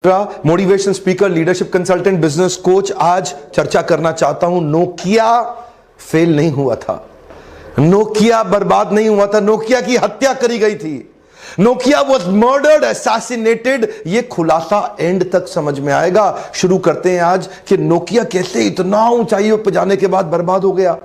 Motivation speaker, leadership consultant, business coach. आज चर्चा करना चाहता हूं, नोकिया फेल नहीं हुआ था, नोकिया बर्बाद नहीं हुआ था, नोकिया की हत्या करी गई थी, नोकिया वॉज मर्डर्ड, असैसिनेटेड। ये खुलासा एंड तक समझ में आएगा। शुरू करते हैं आज कि नोकिया कैसे इतना ऊंचाइयों पर जाने के बाद बर्बाद हो गया।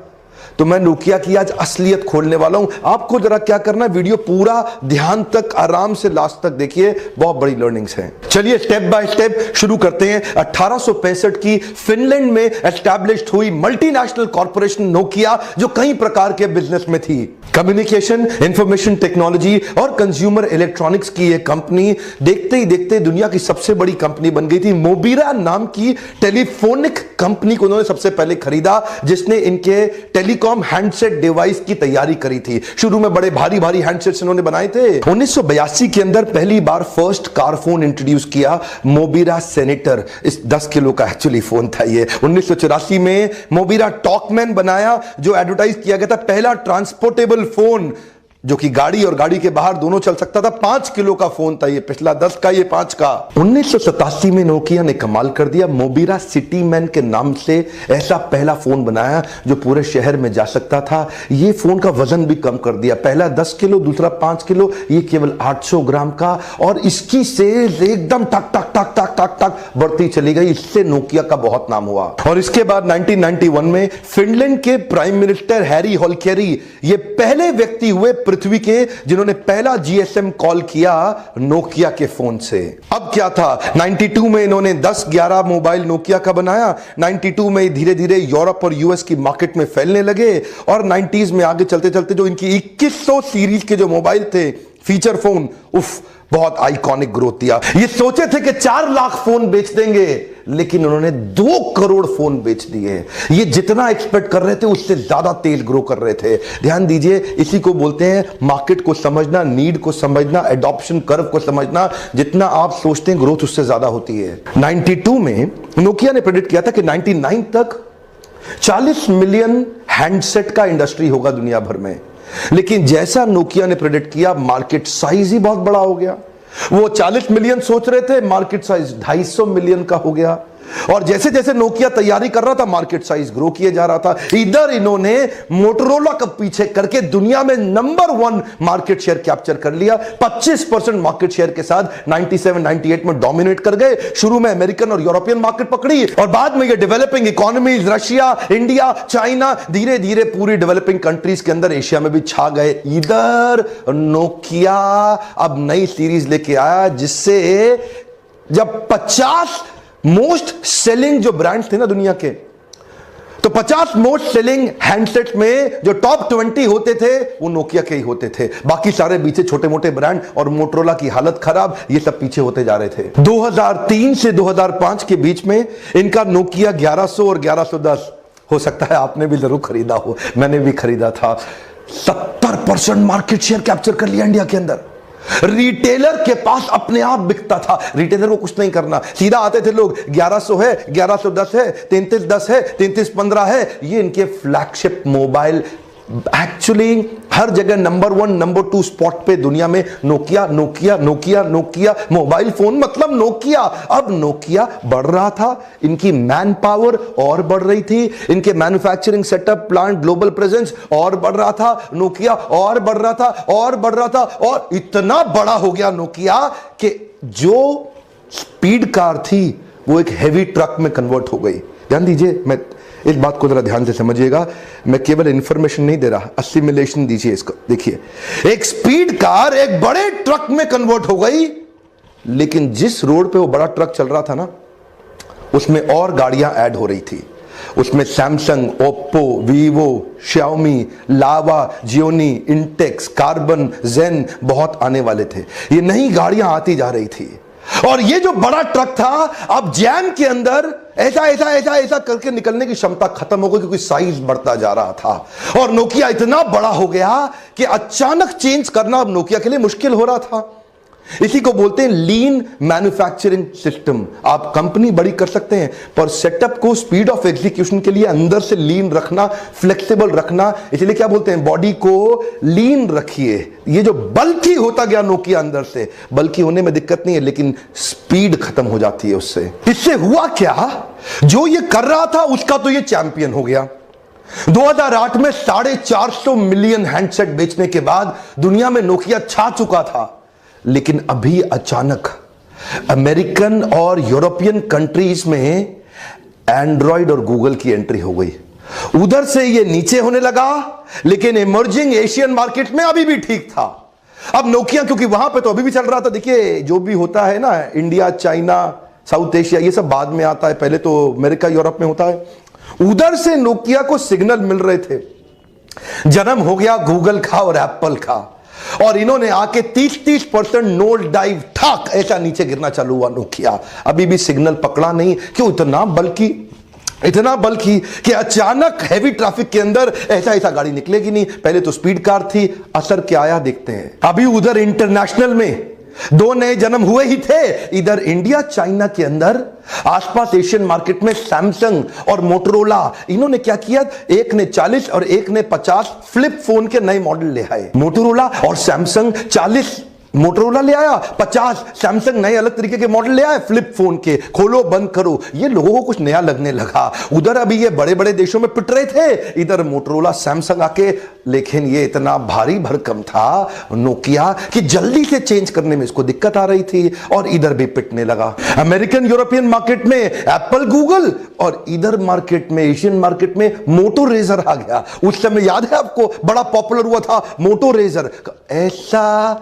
तो मैं नोकिया की आज असलियत खोलने वाला हूं। आपको जरा क्या करना है, वीडियो पूरा ध्यान तक आराम से लास्ट तक देखिए, बहुत बड़ी लर्निंग्स हैं। चलिए स्टेप बाय स्टेप शुरू करते हैं। 1865 की फिनलैंड में एस्टैब्लिश्ड हुई मल्टीनेशनल कॉर्पोरेशन नोकिया, जो कई प्रकार के बिजनेस में थी। कम्युनिकेशन, इंफॉर्मेशन टेक्नोलॉजी और कंज्यूमर इलेक्ट्रॉनिक्स की यह कंपनी देखते ही देखते दुनिया की सबसे बड़ी कंपनी बन गई थी। मोबिरा नाम की टेलीफोनिक कंपनी को उन्होंने सबसे पहले खरीदा, जिसने इनके टेलीकॉम हैंडसेट डिवाइस की तैयारी करी थी। शुरू में बड़े भारी भारी हैंडसेट्स इन्होंने बनाए थे। 1982 के अंदर पहली बार फर्स्ट कार फोन इंट्रोड्यूस किया, मोबिरा सेनेटर। इस 10 किलो का एक्चुअली फोन था ये। 1984 में मोबिरा टॉकमैन बनाया, जो एडवर्टाइज किया गया था पहला ट्रांसपोर्टेबल फोन, जो कि गाड़ी और गाड़ी के बाहर दोनों चल सकता था। 5 किलो का फोन था ये, पिछला 10 का, ये 5 का। 1987 में नोकिया ने कमाल कर दिया, मोबिरा सिटी मैन के नाम से ऐसा पहला फोन बनाया जो पूरे शहर में जा सकता था। ये फोन का वजन भी कम कर दिया, पहला 10 किलो, दूसरा 5 किलो, ये केवल 800 ग्राम का। और इसकी सेल्स एकदम टक टक टक टक टक टक बढ़ती चली गई। इससे नोकिया का बहुत नाम हुआ। और इसके बाद 1991 में फिनलैंड के प्राइम मिनिस्टर हैरी होल्केरी, ये पहले व्यक्ति हुए पृथ्वी के जिन्होंने पहला जीएसएम कॉल किया नोकिया के फोन से। अब क्या था, 92 में इन्होंने 10-11 मोबाइल नोकिया का बनाया। 92 में धीरे धीरे यूरोप और यूएस की मार्केट में फैलने लगे। और 90s में आगे चलते चलते जो इनकी 2100 सीरीज के जो मोबाइल थे, फीचर फोन, उफ, बहुत आइकॉनिक ग्रोथ दिया। ये सोचे थे कि 4 लाख फोन बेच देंगे, लेकिन उन्होंने 2 करोड़ फोन बेच दिए। ये जितना एक्सपेक्ट कर रहे थे उससे ज्यादा तेज ग्रो कर रहे थे। ध्यान दीजिए, इसी को बोलते हैं मार्केट को समझना, नीड को समझना, एडॉप्शन कर्व को समझना। जितना आप सोचते हैं ग्रोथ उससे ज्यादा होती है। 92 में नोकिया ने प्रेडिक्ट किया था कि 99 तक 40 मिलियन हैंडसेट का इंडस्ट्री होगा दुनिया भर में। लेकिन जैसा नोकिया ने प्रेडिक्ट किया, मार्केट साइज ही बहुत बड़ा हो गया। वो 40 मिलियन सोच रहे थे, मार्केट साइज 250 मिलियन का हो गया। और जैसे जैसे नोकिया तैयारी कर रहा था, मार्केट साइज ग्रो किए जा रहा था। इधर इन्होंने मोटोरोला का पीछे करके दुनिया में नंबर 1 मार्केट शेयर कैप्चर कर लिया। 25% मार्केट शेयर के साथ 97-98 में डोमिनेट कर गए। शुरू में अमेरिकन और यूरोपियन मार्केट पकड़ी, और बाद में ये developing economies, Russia, India, China, धीरे धीरे पूरी डेवलपिंग कंट्रीज के अंदर, एशिया में भी छा गए। इधर नोकिया अब नई सीरीज लेके आया, जिससे जब 50 मोस्ट सेलिंग जो ब्रांड्स थे ना दुनिया के, तो 50 मोस्ट सेलिंग हैंडसेट्स में जो टॉप 20 होते थे वो नोकिया के ही होते थे। बाकी सारे पीछे छोटे मोटे ब्रांड और मोटरोला की हालत खराब, ये सब पीछे होते जा रहे थे। 2003 से 2005 के बीच में इनका नोकिया 1100 और 1110, हो सकता है आपने भी जरूर खरीदा हो, मैंने भी खरीदा था। 70% मार्केट शेयर कैप्चर कर लिया इंडिया के अंदर। रिटेलर के पास अपने आप बिकता था, रिटेलर को कुछ नहीं करना, सीधा आते थे लोग, 1100 है, 1110 है, 3310 है, 3315 है। ये इनके फ्लैगशिप मोबाइल एक्चुअली हर जगह नंबर 1, नंबर 2 स्पॉट पे दुनिया में Nokia Nokia Nokia Nokia. Mobile phone मतलब नोकिया। अब नोकिया बढ़ रहा था, इनकी मैन पावर और बढ़ रही थी, इनके manufacturing setup, plant, global presence और बढ़ रहा था, नोकिया और बढ़ रहा था और बढ़ रहा था। और इतना बड़ा हो गया नोकिया कि जो स्पीड कार थी वो एक हेवी ट्रक में कन्वर्ट हो गई। ध्यान दीजिए, मैं इस बात को जरा ध्यान से समझिएगा, मैं केवल इंफॉर्मेशन नहीं दे रहा, असिमिलेशन दीजिए इसको। देखिए, एक स्पीड कार एक बड़े ट्रक में कन्वर्ट हो गई, लेकिन जिस रोड पे वो बड़ा ट्रक चल रहा था ना, उसमें और गाड़ियां ऐड हो रही थी। उसमें सैमसंग, ओप्पो, वीवो, शाओमी, लावा, जियोनी, इंटेक्स, कार्बन, जेन बहुत आने वाले थे। ये नई गाड़ियां आती जा रही थी। और ये जो बड़ा ट्रक था, अब जैम के अंदर ऐसा ऐसा ऐसा ऐसा करके निकलने की क्षमता खत्म हो गई, क्योंकि साइज बढ़ता जा रहा था। और नोकिया इतना बड़ा हो गया कि अचानक चेंज करना अब नोकिया के लिए मुश्किल हो रहा था। इसी को बोलते हैं लीन मैन्युफैक्चरिंग सिस्टम। आप कंपनी बड़ी कर सकते हैं, पर सेटअप को स्पीड ऑफ एग्जीक्यूशन के लिए अंदर से लीन रखना, फ्लेक्सिबल रखना। इसलिए क्या बोलते हैं, बॉडी को लीन रखिए। ये जो बल्कि होता गया नोकिया अंदर से, बल्कि होने में दिक्कत नहीं है, लेकिन स्पीड खत्म हो जाती है उससे। इससे हुआ क्या, जो ये कर रहा था उसका तो ये चैंपियन हो गया। 2008 में 450 मिलियन हैंडसेट बेचने के बाद दुनिया में नोकिया छा चुका था। लेकिन अभी अचानक अमेरिकन और यूरोपियन कंट्रीज में एंड्रॉयड और गूगल की एंट्री हो गई। उधर से ये नीचे होने लगा, लेकिन इमर्जिंग एशियन मार्केट में अभी भी ठीक था। अब नोकिया, क्योंकि वहां पे तो अभी भी चल रहा था। देखिए, जो भी होता है ना, इंडिया, चाइना, साउथ एशिया, ये सब बाद में आता है, पहले तो अमेरिका, यूरोप में होता है। उधर से नोकिया को सिग्नल मिल रहे थे। जन्म हो गया गूगल का और एप्पल का, और इन्होंने आके 30% नोट डाइव ठाक ऐसा नीचे गिरना चालू हुआ नोकिया। अभी भी सिग्नल पकड़ा नहीं। क्यों? इतना बल्कि कि अचानक हैवी ट्रैफिक के अंदर ऐसा गाड़ी निकलेगी नहीं। पहले तो स्पीड कार थी, असर क्या आया देखते हैं। अभी उधर इंटरनेशनल में 2 नए जन्म हुए ही थे। इधर इंडिया, चाइना के अंदर आसपास एशियन मार्केट में सैमसंग और मोटोरोला, इन्होंने क्या किया, एक ने 40 और एक ने 50 फ्लिप फोन के नए मॉडल ले आए। मोटोरोला और सैमसंग 40 मोटोरोला ले आया, 50 सैमसंग नए अलग तरीके के मॉडल ले आए फ्लिप फोन के। खोलो बंद करो, ये लोगों को कुछ नया लगने लगा। उधर अभी ये बड़े बड़े देशों में पिट रहे थे, इधर मोटोरोला, सैमसंग आके। लेकिन ये इतना भारी भरकम था नोकिया कि जल्दी से चेंज करने में इसको दिक्कत आ रही थी, और इधर भी पिटने लगा। अमेरिकन यूरोपियन मार्केट में एप्पल, गूगल, और इधर मार्केट में, एशियन मार्केट में मोटो रेजर आ गया। उस समय याद है आपको, बड़ा पॉपुलर हुआ था मोटो रेजर। ऐसा